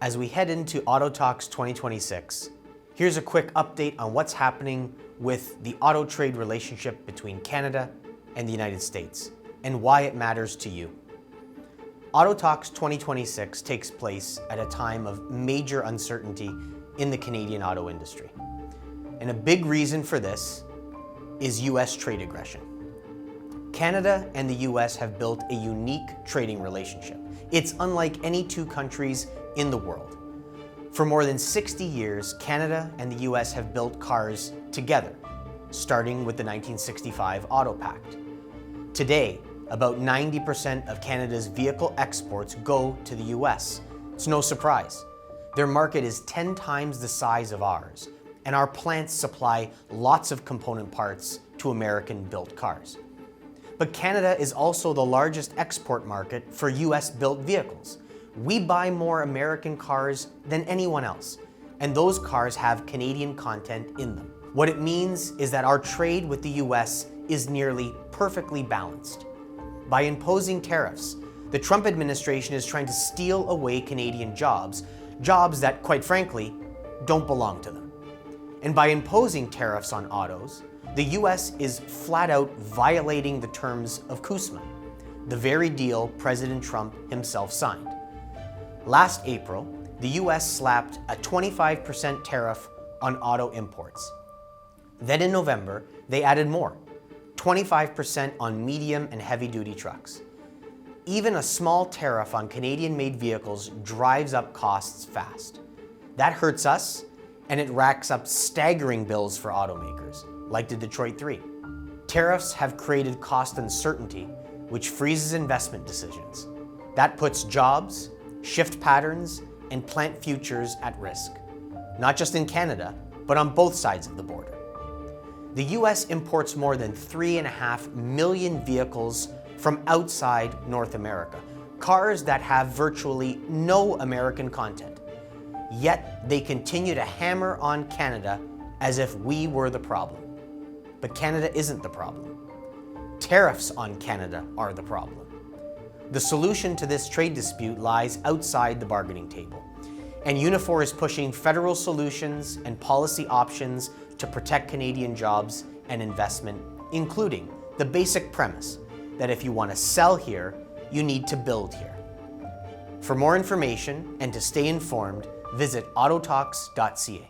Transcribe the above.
As we head into Auto Talks 2026, here's a quick update on what's happening with the auto trade relationship between Canada and the United States and why it matters to you. Auto Talks 2026 takes place at a time of major uncertainty in the Canadian auto industry. And a big reason for this is US trade aggression. Canada and the US have built a unique trading relationship. It's unlike any two countries in the world. For more than 60 years, Canada and the US have built cars together, starting with the 1965 Auto Pact. Today, about 90% of Canada's vehicle exports go to the US. It's no surprise. Their market is 10 times the size of ours, and our plants supply lots of component parts to American-built cars. But Canada is also the largest export market for US-built vehicles. We buy more American cars than anyone else, and those cars have Canadian content in them. What it means is that our trade with the US is nearly perfectly balanced. By imposing tariffs, the Trump administration is trying to steal away Canadian jobs that, quite frankly, don't belong to them. And by imposing tariffs on autos, the US is flat out violating the terms of CUSMA, the very deal President Trump himself signed. Last April, the US slapped a 25% tariff on auto imports. Then in November, they added more, 25% on medium and heavy-duty trucks. Even a small tariff on Canadian-made vehicles drives up costs fast. That hurts us, and it racks up staggering bills for automakers, like the Detroit 3. Tariffs have created cost uncertainty, which freezes investment decisions. That puts jobs, shift patterns, and plant futures at risk, not just in Canada, but on both sides of the border. The US imports more than 3.5 million vehicles from outside North America, cars that have virtually no American content. Yet they continue to hammer on Canada as if we were the problem. But Canada isn't the problem. Tariffs on Canada are the problem. The solution to this trade dispute lies outside the bargaining table, and Unifor is pushing federal solutions and policy options to protect Canadian jobs and investment, including the basic premise that if you want to sell here, you need to build here. For more information and to stay informed, visit autotalks.ca.